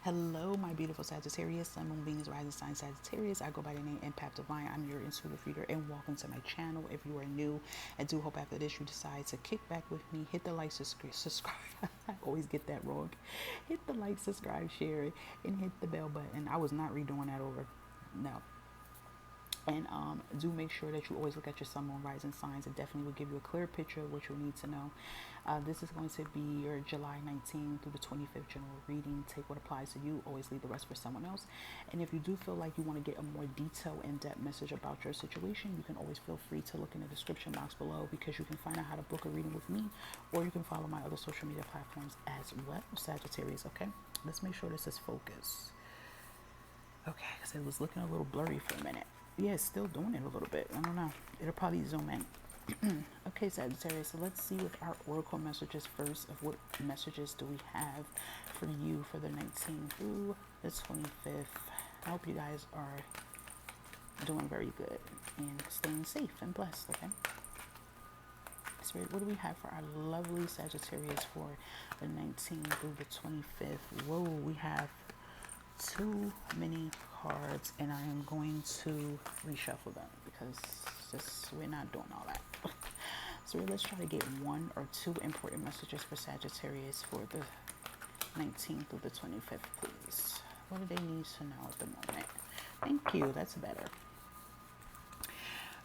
Hello, my beautiful Sagittarius, Sun, Moon, Venus, Rising Sign Sagittarius. I go by the name Empath Divine. I'm your intuitive reader, and welcome to my channel. If you are new, I do hope after this you decide to kick back with me, hit the like, subscribe. I always get that wrong. Hit the like, subscribe, share, and hit the bell button. I was not redoing that over. No, and do make sure that you always look at your sun, moon, rising signs. It definitely will give you a clear picture of what you need to know. This is going to be your July 19th through the 25th general reading. Take what applies to you. Always leave the rest for someone else. And if you do feel like you want to get a more detailed, in-depth message about your situation, you can always feel free to look in the description box below, because you can find out how to book a reading with me, or you can follow my other social media platforms as well, Sagittarius. Okay, let's make sure this is focused. Okay, because it was looking a little blurry for a minute. Yeah, it's still doing it a little bit. I don't know. It'll probably zoom in. Okay, Sagittarius, so let's see with our oracle messages first. Of what messages do we have for you for the 19th through the 25th? I hope you guys are doing very good and staying safe and blessed, okay? Spirit, what do we have for our lovely Sagittarius for the 19th through the 25th? Whoa, we have too many cards, and I am going to reshuffle them because just we're not doing all that. So let's try to get one or two important messages for Sagittarius for the 19th through the 25th, please. What do they need to know at the moment? Thank you. That's better.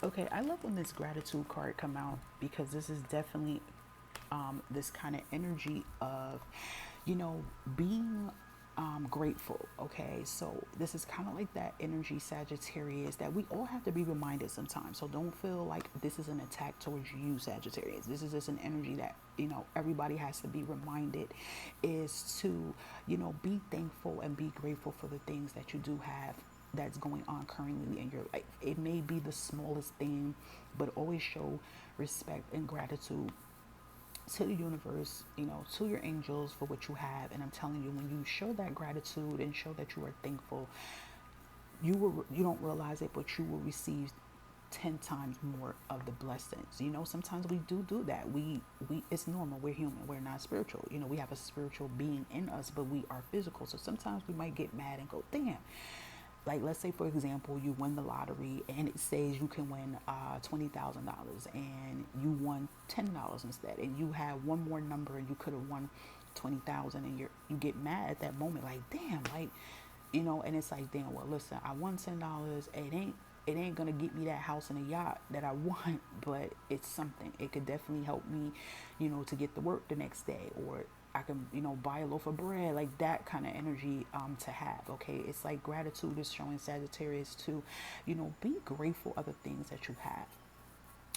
Okay, I love when this gratitude card come out, because this is definitely this kind of energy of, being grateful. Okay, so this is kind of like that energy, Sagittarius, that we all have to be reminded sometimes. So don't feel like this is an attack towards you, Sagittarius. This is just an energy that everybody has to be reminded, is to be thankful and be grateful for the things that you do have that's going on currently in your life. It may be the smallest thing, but always show respect and gratitude to the universe, to your angels for what you have. And I'm telling you, when you show that gratitude and show that you are thankful, you don't realize it, but you will receive 10 times more of the blessings. Sometimes we do that. We it's normal. We're human. We're not spiritual. We have a spiritual being in us, but we are physical. So sometimes we might get mad and go, damn. Like, let's say, for example, you win the lottery and it says you can win $20,000, and you won $10 instead, and you have one more number and you could have won 20,000, and you get mad at that moment, like, damn, like, and it's like, damn, well, listen, I won $10. It ain't gonna get me that house and a yacht that I want, but it's something. It could definitely help me, to get to work the next day, or I can, buy a loaf of bread, like that kind of energy to have. Okay, it's like gratitude is showing Sagittarius to, be grateful of the things that you have,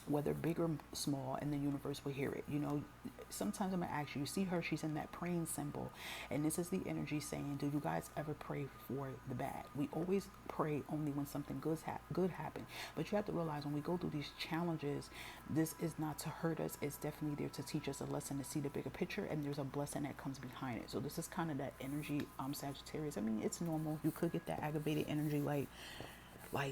whether big or small, and the universe will hear it. Sometimes I'm gonna ask you, see her, she's in that praying symbol, and this is the energy saying, do you guys ever pray for the bad? We always pray only when something good happen, but you have to realize, when we go through these challenges, this is not to hurt us. It's definitely there to teach us a lesson, to see the bigger picture, and there's a blessing that comes behind it. So this is kind of that energy, Sagittarius. I mean, it's normal. You could get that aggravated energy, like,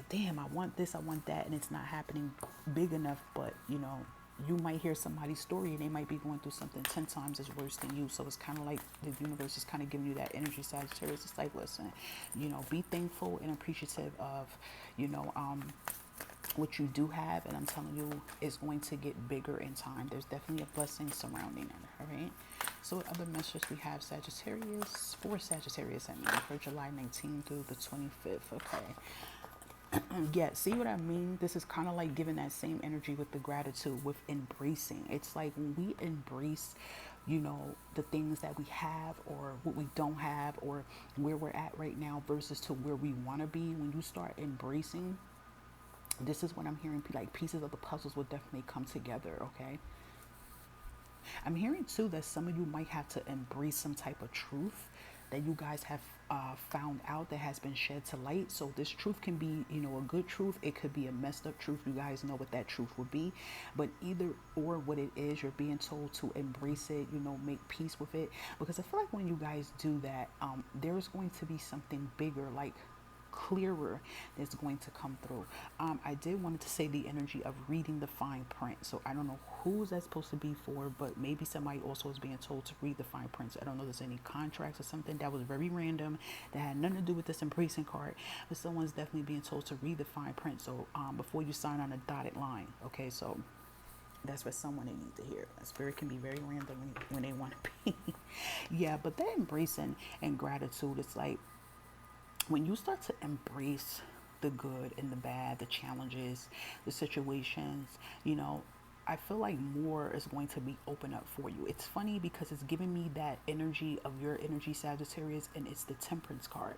damn, I want this, I want that, and it's not happening big enough. But you might hear somebody's story and they might be going through something 10 times as worse than you. So it's kind of like the universe is kind of giving you that energy, Sagittarius. It's like, listen, be thankful and appreciative of what you do have, and I'm telling you, it's going to get bigger in time. There's definitely a blessing surrounding it. All right, so what other messages we have, Sagittarius, for Sagittarius, I mean, for July 19th through the 25th. Okay. Yeah, see what I mean? This is kind of like giving that same energy with the gratitude, with embracing. It's like when we embrace, the things that we have, or what we don't have, or where we're at right now versus to where we want to be. When you start embracing, this is what I'm hearing, like pieces of the puzzles will definitely come together, okay? I'm hearing too that some of you might have to embrace some type of truth that you guys have found out, that has been shed to light. So this truth can be, a good truth. It could be a messed up truth. You guys know what that truth would be. But either or, what it is, you're being told to embrace it, make peace with it. Because I feel like when you guys do that, there's going to be something bigger, like clearer that's going to come through. I did wanted to say the energy of reading the fine print. So I don't know who's that's supposed to be for, but maybe somebody also is being told to read the fine prints. I don't know if there's any contracts or something that was very random that had nothing to do with this embracing card, but someone's definitely being told to read the fine print. So before you sign on a dotted line, okay, so that's what someone they need to hear. A spirit can be very random when they want to be. Yeah, but that embracing and gratitude, it's like when you start to embrace the good and the bad, the challenges, the situations, you know, I feel like more is going to be open up for you. It's funny because it's giving me that energy of your energy, Sagittarius, and it's the Temperance card.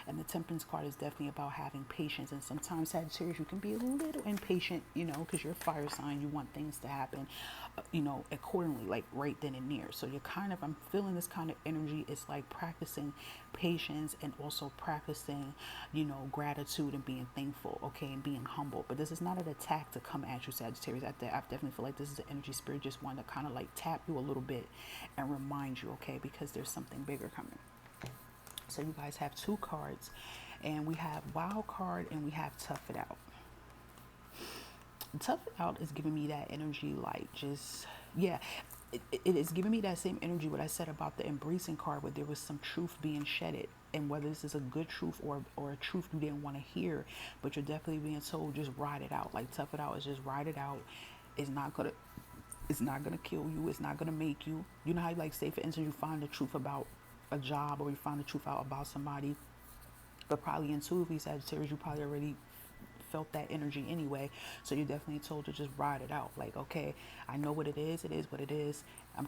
And the Temperance card is definitely about having patience. And sometimes, Sagittarius, you can be a little impatient, you know, because you're a fire sign. You want things to happen, you know, accordingly, like right then and there. So you're kind of, I'm feeling this kind of energy. It's like practicing patience and also practicing, you know, gratitude and being thankful, okay, and being humble. But this is not an attack to come at you, Sagittarius. I definitely feel like this is an energy spirit just wanting to kind of like tap you a little bit and remind you, okay, because there's something bigger coming. So you guys have two cards, and we have Wild card and we have Tough It Out. Tough It Out is giving me that energy, like just, yeah, it is giving me that same energy what I said about the embracing card, where there was some truth being shedded, and whether this is a good truth or a truth you didn't want to hear, but you're definitely being told just ride it out. Like Tough It Out is just ride it out. It's not gonna kill you. It's not gonna make you. You know how, like, say for instance, you find the truth about a job, or you find the truth out about somebody, but probably intuitively, Sagittarius, you probably already felt that energy anyway. So you're definitely told to just ride it out. Like, okay, I know what it is. It is what it is. I'm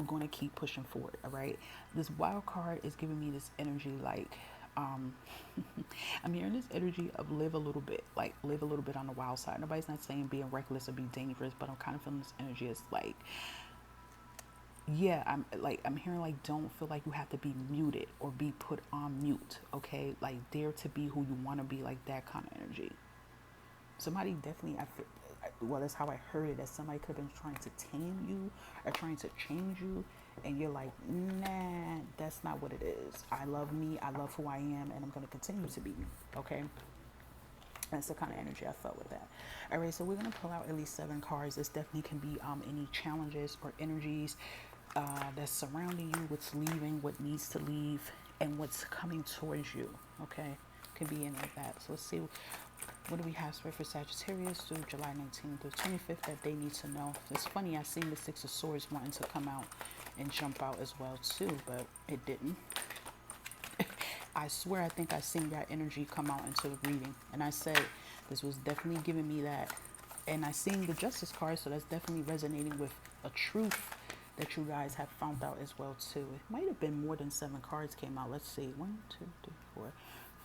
going to keep pushing forward. All right. This Wild card is giving me this energy, like, um, I'm hearing this energy of live a little bit, like live a little bit on the wild side. Nobody's not saying being reckless or be dangerous, but I'm kind of feeling this energy as like, yeah, I'm hearing like, don't feel like you have to be muted or be put on mute. Okay. Like, dare to be who you want to be, like that kind of energy. Somebody definitely, well, that's how I heard it, that somebody could have been trying to tame you or trying to change you, and you're like, nah, that's not what it is. I love me, I love who I am, and I'm going to continue to be me, okay? That's the kind of energy I felt with that. All right, so we're going to pull out at least 7 cards. This definitely can be any challenges or energies that's surrounding you, what's leaving, what needs to leave, and what's coming towards you, okay? Can be any of that. So let's see, what do we have for Sagittarius through July 19th through 25th that they need to know? It's funny, I seen the 6 of Swords wanting to come out and jump out as well too, but it didn't. I swear I think I seen that energy come out into the reading, and I said this was definitely giving me that. And I seen the Justice card, so that's definitely resonating with a truth that you guys have found out as well too. It might have been more than 7 cards came out. Let's see, 1, 2, 3, 4,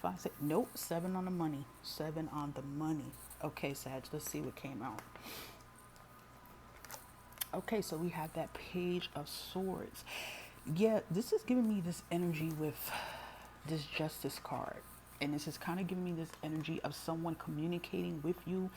5, 6. Nope, 7 on the money. 7 on the money. Okay, Sag, let's see what came out. Okay, so we have that Page of Swords. Yeah, this is giving me this energy with this Justice card. And this is kind of giving me this energy of someone communicating with you.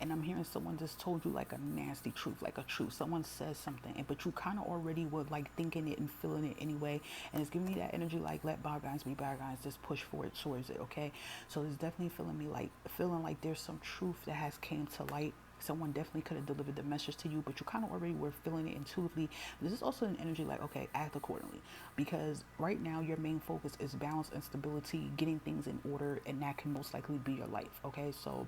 And I'm hearing someone just told you like a nasty truth, like a truth. Someone says something, but you kind of already were like thinking it and feeling it anyway. And it's giving me that energy like, let bygones be bygones, just push forward towards it, okay? So it's definitely feeling like there's some truth that has came to light. Someone definitely could have delivered the message to you, but you kind of already were feeling it intuitively. This is also an energy like, okay, act accordingly, because right now your main focus is balance and stability, getting things in order, and that can most likely be your life, okay? So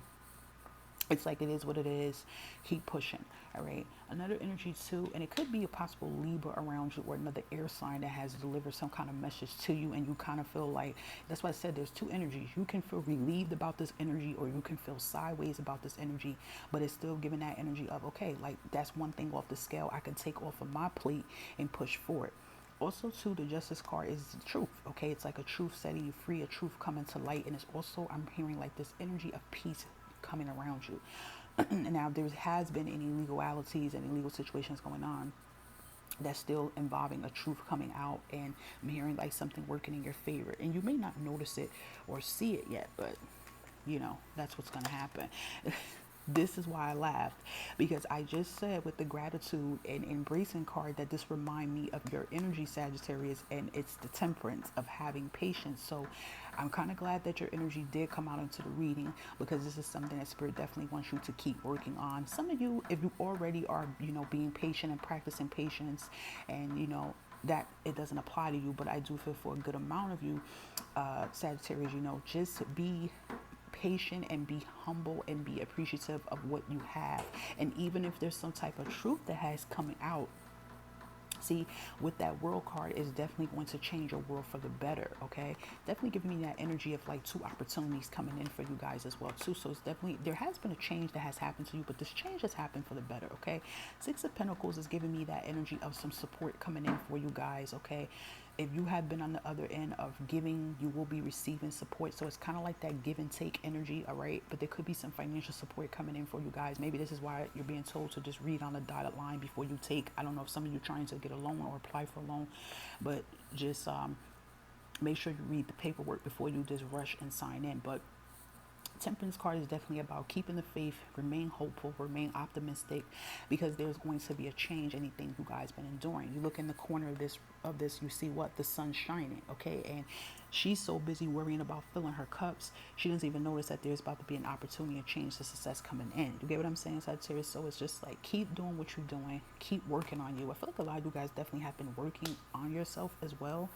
it's like, it is what it is. Keep pushing. All right. Another energy too, and it could be a possible Libra around you or another air sign that has delivered some kind of message to you, and you kind of feel like, that's why I said there's 2 energies. You can feel relieved about this energy, or you can feel sideways about this energy, but it's still giving that energy of, okay, like that's one thing off the scale I can take off of my plate and push forward. Also too, the Justice card is the truth, okay? It's like a truth setting you free, a truth coming to light, and it's also, I'm hearing like this energy of peace coming around you. Now, there has been any legalities, any legal situations going on that's still involving a truth coming out, and I'm hearing like something working in your favor, and you may not notice it or see it yet, but you know that's what's going to happen. This is why I laughed, because I just said with the gratitude and embracing card that this remind me of your energy, Sagittarius, and it's the temperance of having patience. So I'm kind of glad that your energy did come out into the reading, because this is something that Spirit definitely wants you to keep working on. Some of you, if you already are, being patient and practicing patience, and that it doesn't apply to you, but I do feel for a good amount of you, Sagittarius, just be patient and be humble and be appreciative of what you have. And even if there's some type of truth that has coming out, see, with that world card is definitely going to change your world for the better. Okay, definitely giving me that energy of like two opportunities coming in for you guys as well too. So it's definitely, there has been a change that has happened to you, but this change has happened for the better. Okay, Six of Pentacles is giving me that energy of some support coming in for you guys. Okay, if you have been on the other end of giving, you will be receiving support. So it's kind of like that give and take energy. All right, but there could be some financial support coming in for you guys. Maybe this is why you're being told to just read on the dotted line before you take. I don't know if some of you trying to get a loan or apply for a loan, but just make sure you read the paperwork before you just rush and sign in. But Temperance card is definitely about keeping the faith, remain hopeful, remain optimistic, because there's going to be a change. Anything you guys been enduring. You look in the corner of this, you see what? The sun shining. Okay, and she's so busy worrying about filling her cups, she doesn't even notice that there's about to be an opportunity to change, the success coming in. You get what I'm saying, Sagittarius? So it's just like, keep doing what you're doing, keep working on you. I feel like a lot of you guys definitely have been working on yourself as well.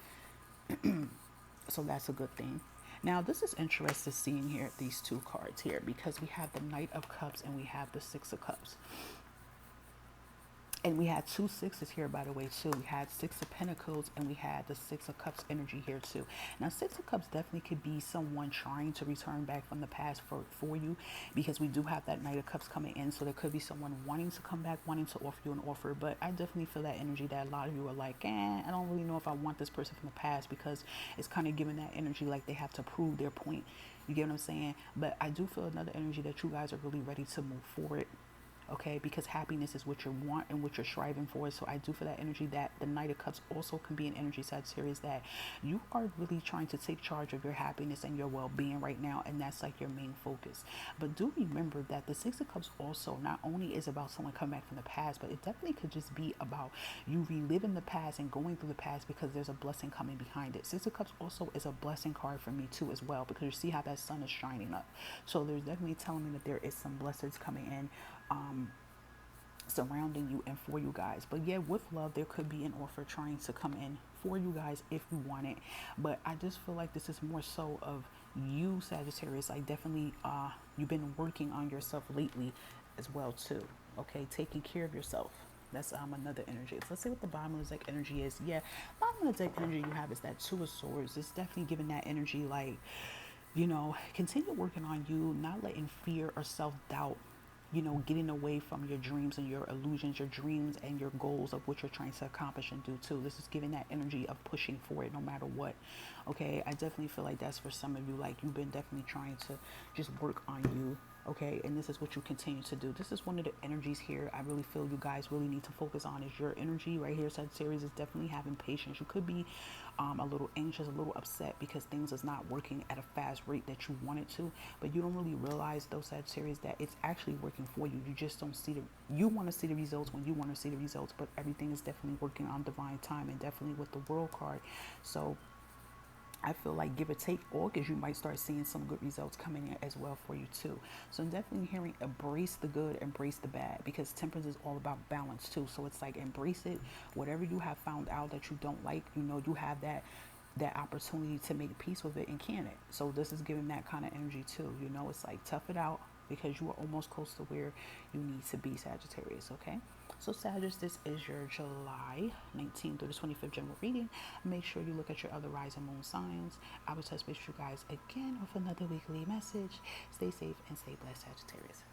So that's a good thing. Now, this is interesting seeing here these two cards here, because we have the Knight of Cups and we have the Six of Cups. And we had two sixes here, by the way, too. We had Six of Pentacles and we had the Six of Cups energy here, too. Now, Six of Cups definitely could be someone trying to return back from the past for you, because we do have that Knight of Cups coming in. So there could be someone wanting to come back, wanting to offer you an offer. But I definitely feel that energy that a lot of you are like, I don't really know if I want this person from the past, because it's kind of giving that energy like they have to prove their point. You get what I'm saying? But I do feel another energy that you guys are really ready to move forward. Okay, because happiness is what you want and what you're striving for. So I do feel that energy that the Knight of Cups also can be an energy, Sagittarius, that you are really trying to take charge of your happiness and your well-being right now, and that's like your main focus. But do remember that the Six of Cups also not only is about someone coming back from the past, but it definitely could just be about you reliving the past and going through the past, because there's a blessing coming behind it. Six of Cups also is a blessing card for me too as well, because you see how that sun is shining up. So there's definitely telling me that there is some blessings coming in, surrounding you and for you guys. But yeah, with love, there could be an offer trying to come in for you guys if you want it. But I just feel like this is more so of you, Sagittarius. Like definitely, you've been working on yourself lately as well too. Okay, taking care of yourself. That's another energy. So let's see what the bottom of the deck energy is. Yeah, bottom of the deck energy you have is that Two of Swords. It's definitely giving that energy like, continue working on you, not letting fear or self-doubt, getting away from your dreams and your illusions, your dreams and your goals of what you're trying to accomplish and do too. This is giving that energy of pushing for it no matter what. Okay, I definitely feel like that's for some of you. Like you've been definitely trying to just work on you. Okay, and this is what you continue to do. This is one of the energies here I really feel you guys really need to focus on, is your energy right here. Sagittarius is definitely having patience. You could be a little anxious, a little upset because things is not working at a fast rate that you want it to, but you don't really realize though, Sagittarius, that it's actually working for you. You just don't see you want to see the results when you want to see the results, but everything is definitely working on divine time, and definitely with the World card. So I feel like give or take August, you might start seeing some good results coming in as well for you too. So I'm definitely hearing embrace the good, embrace the bad, because temperance is all about balance too. So it's like embrace it. Whatever you have found out that you don't like, you have that opportunity to make peace with it and can it. So this is giving that kind of energy too. It's like tough it out, because you are almost close to where you need to be, Sagittarius. Okay. So Sagittarius, this is your July 19th through the 25th general reading. Make sure you look at your other rising moon signs. I will touch base with you guys again with another weekly message. Stay safe and stay blessed, Sagittarius.